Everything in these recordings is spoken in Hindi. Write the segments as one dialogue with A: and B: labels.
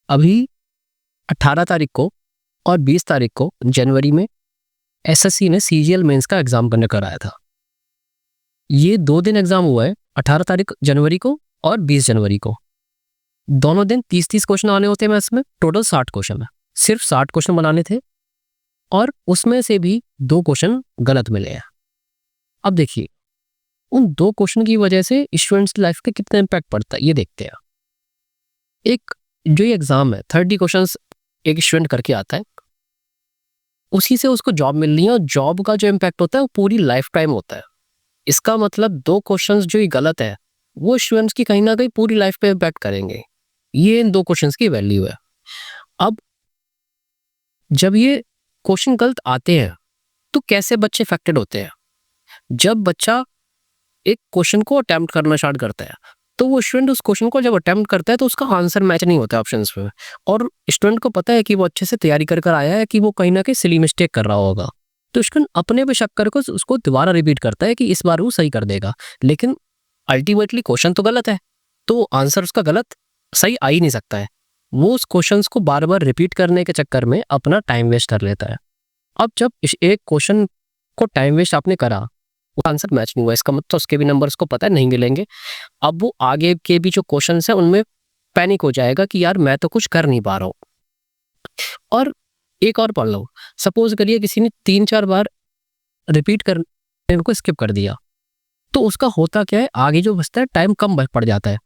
A: अभी 18 तारीख को और 20 तारीख को जनवरी में एसएससी ने सीजीएल मेंस का एग्जाम करने कराया था। ये 2 दिन एग्जाम हुआ है, 18 तारीख जनवरी को और 20 जनवरी को। दोनों दिन 30-30 क्वेश्चन आने होते हैं मैथ्स में, टोटल 60 क्वेश्चन है। सिर्फ 60 क्वेश्चन बनाने थे और उसमें से भी 2 क्वेश्चन गलत मिले हैं। अब देखिए उन 2 क्वेश्चन की वजह से स्टूडेंट्स की लाइफ पे कितना इम्पैक्ट पड़ता है ये देखते हैं। एक जो ये एग्जाम है 30 क्वेश्चंस एक स्टूडेंट करके आता है, उसी से उसको जॉब मिल रही है और जॉब का जो इम्पैक्ट होता है वो पूरी लाइफ टाइम होता है। इसका मतलब 2 क्वेश्चंस जो ये गलत है वो स्टूडेंट्स की कहीं ना कहीं पूरी लाइफ पे इम्पैक्ट करेंगे। ये इन 2 क्वेश्चंस की वैल्यू है। अब जब ये क्वेश्चन गलत आते हैं तो कैसे बच्चे अफेक्टेड होते हैं? जब बच्चा एक क्वेश्चन को अटेम्प्ट करना स्टार्ट करता है तो वो स्टूडेंट उस क्वेश्चन को जब अटेम्प्ट करता है तो उसका आंसर मैच नहीं होता ऑप्शंस में, और स्टूडेंट को पता है कि वो अच्छे से तैयारी कर कर आया है कि वो कहीं ना कहीं सिली मिस्टेक कर रहा होगा, तो स्टूडेंट अपने पे शक करके उसको दोबारा रिपीट करता है कि इस बार वो सही कर देगा। लेकिन अल्टीमेटली क्वेश्चन तो गलत है, तो आंसर उसका गलत सही आ ही नहीं सकता है। वो उस क्वेश्चन को बार बार रिपीट करने के चक्कर में अपना टाइम वेस्ट कर लेता है। अब जब एक क्वेश्चन को टाइम वेस्ट आपने करा, वो आंसर मैच नहीं हुआ, इसका मतलब उसके भी नंबर उसको पता है नहीं मिलेंगे। अब वो आगे के भी जो क्वेश्चंस है उनमें पैनिक हो जाएगा कि यार मैं तो कुछ कर नहीं पा रहा हूँ। और एक और पढ़ लो, सपोज करिए किसी ने 3-4 बार रिपीट करने को स्किप कर दिया, तो उसका होता क्या है, आगे जो बचता है टाइम कम पड़ जाता है।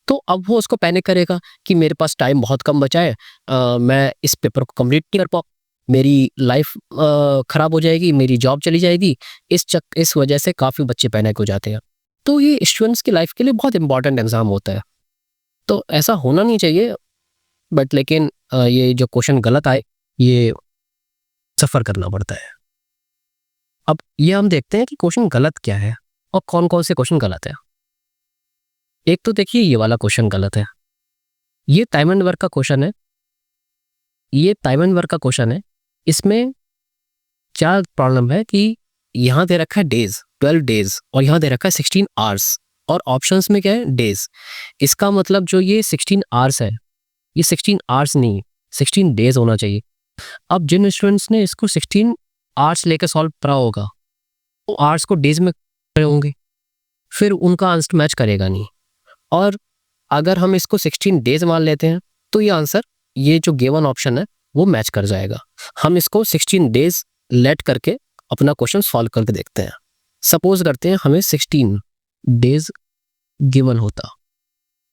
A: तो अब वो उसको पैनिक करेगा कि मेरे पास टाइम बहुत कम बचा है, मैं इस पेपर को कंप्लीट नहीं कर पाऊँ, मेरी लाइफ खराब हो जाएगी, मेरी जॉब चली जाएगी। इस वजह से काफ़ी बच्चे पैनिक हो जाते हैं। तो ये स्टूडेंट्स की लाइफ के लिए बहुत इंपॉर्टेंट एग्जाम होता है, तो ऐसा होना नहीं चाहिए। बट लेकिन ये जो क्वेश्चन गलत आए ये सफ़र करना पड़ता है। अब ये हम देखते हैं कि क्वेश्चन गलत क्या है और कौन कौन से क्वेश्चन गलत है। एक तो देखिए ये वाला क्वेश्चन गलत है, ये टाइम एंड वर्क का क्वेश्चन है। ये टाइम एंड वर्क का क्वेश्चन है, इसमें क्या प्रॉब्लम है कि यहाँ दे रखा है डेज 12 डेज और यहाँ दे रखा है 16 आवर्स, और ऑप्शंस में क्या है डेज। इसका मतलब जो ये 16 आवर्स है ये 16 आवर्स नहीं 16 डेज होना चाहिए। अब जिन स्टूडेंट्स ने इसको 16 आवर्स लेकर सॉल्व करा होगा वो आवर्स को डेज में करे होंगे, फिर उनका आंसर मैच करेगा नहीं। और अगर हम इसको 16 डेज मान लेते हैं तो ये आंसर, ये जो गिवन ऑप्शन है वो मैच कर जाएगा। हम इसको 16 डेज लेट करके अपना क्वेश्चन सॉल्व करके देखते हैं। सपोज करते हैं हमें 16 डेज गिवन होता,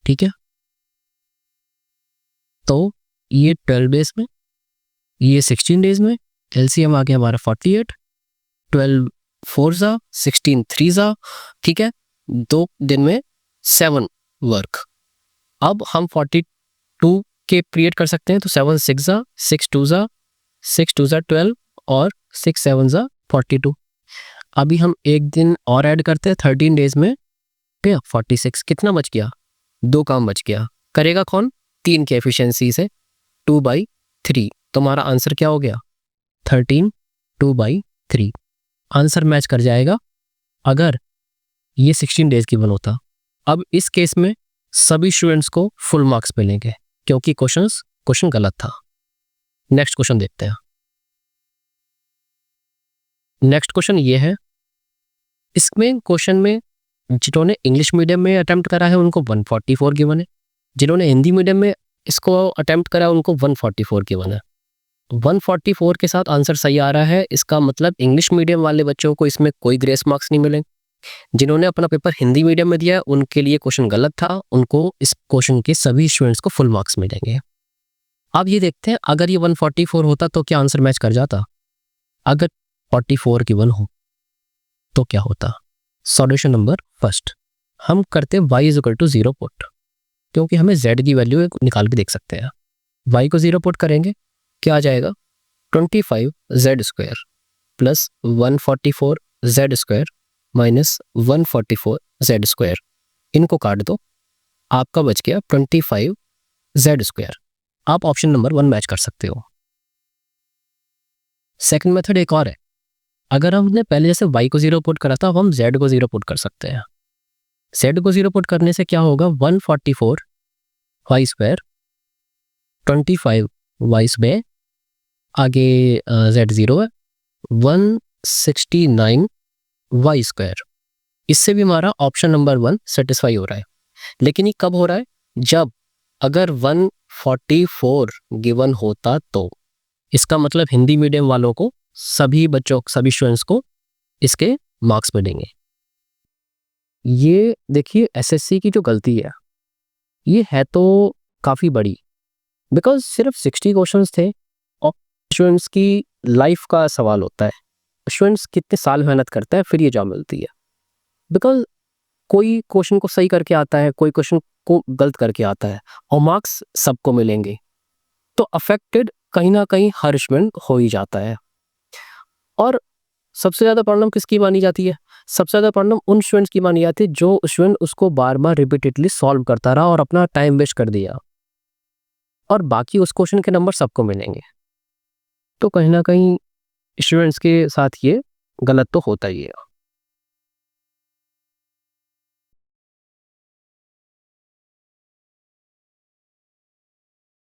A: ठीक है, तो ये 12 डेज में, ये 16 डेज में, एलसीएम आ गया हमारा 48, 12 4 जा 16 3 जा, ठीक है, 2 दिन में 7 वर्क। अब हम 42 के क्रिएट कर सकते हैं, तो 7 6 जा 6 2 जा 6 2 जा 12 और 6 7 जा 42। अभी हम एक दिन और ऐड करते हैं 13 डेज में, ठीक है, 46। कितना बच गया? 2 काम बच गया। करेगा कौन? 3 के एफिशिएंसी से 2/3। तो हमारा आंसर क्या हो गया? 13 2/3। आंसर मैच कर जाएगा अगर ये 16 डेज की बन होता। अब इस केस में सभी स्टूडेंट्स को फुल मार्क्स मिलेंगे क्योंकि क्वेश्चन गलत था। नेक्स्ट क्वेश्चन देखते हैं। नेक्स्ट क्वेश्चन ये है, इसमें क्वेश्चन में जिन्होंने इंग्लिश मीडियम में अटेम्प्ट करा है उनको 144 गिवन है, जिन्होंने हिंदी मीडियम में इसको अटेम्प्ट करा है उनको 144 गिवन है। 144 के साथ आंसर सही आ रहा है, इसका मतलब इंग्लिश मीडियम वाले बच्चों को इसमें कोई ग्रेस मार्क्स नहीं मिलेंगे। जिन्होंने अपना पेपर हिंदी मीडियम में दिया उनके लिए क्वेश्चन गलत था, उनको इस क्वेश्चन के सभी स्टूडेंट्स को फुल मार्क्स मिलेंगे। अब ये देखते हैं अगर ये 144 होता तो क्या आंसर मैच कर जाता? अगर 44 गिवन हो तो क्या होता? सॉल्यूशन नंबर फर्स्ट, हम करते हैं y = 0 पुट, क्योंकि हमें z की वैल्यू निकाल के देख सकते हैं। y को 0 पुट करेंगे, क्या आ जाएगा? 25z² plus 144z² minus 144z²। इनको काट दो, आपका बच गया 25z²। आप ऑप्शन नंबर 1 मैच कर सकते हो। सेकंड मेथड एक और है, अगर हमने पहले जैसे y को 0 पुट करा था अब हम z को 0 पुट कर सकते हैं। z को 0 पुट करने से क्या होगा? 144y² 25 वाइस में आगे Z0 है 169 वाई स्क्वायर। इससे भी हमारा ऑप्शन नंबर 1 सेटिस्फाई हो रहा है। लेकिन ये कब हो रहा है? जब अगर 144 गिवन होता तो। इसका मतलब हिंदी मीडियम वालों को, सभी बच्चों, सभी स्टूडेंट्स को इसके मार्क्स मिलेंगे। ये देखिए एसएससी की जो गलती है ये है तो काफ़ी बड़ी, बिकॉज सिर्फ 60 क्वेश्चंस थे और स्टूडेंट्स की लाइफ का सवाल होता है। स्टूडेंट्स कितने साल मेहनत करता है फिर ये जॉब मिलती है। बिकॉज कोई क्वेश्चन को सही करके आता है, कोई क्वेश्चन को गलत करके आता है और मार्क्स सबको मिलेंगे, तो अफेक्टेड कहीं ना कहीं हर स्टूडेंट हो ही जाता है। और सबसे ज़्यादा प्रॉब्लम किसकी मानी जाती है? सबसे ज़्यादा प्रॉब्लम उन स्टूडेंट्स की मानी जाती है जो स्टूडेंट उसको बार बार रिपीटेडली सॉल्व करता रहा और अपना टाइम वेस्ट कर दिया, और बाकी उस क्वेश्चन के नंबर सबको मिलेंगे। तो कहीं ना कहीं स्टूडेंट्स के साथ ये गलत तो होता ही है।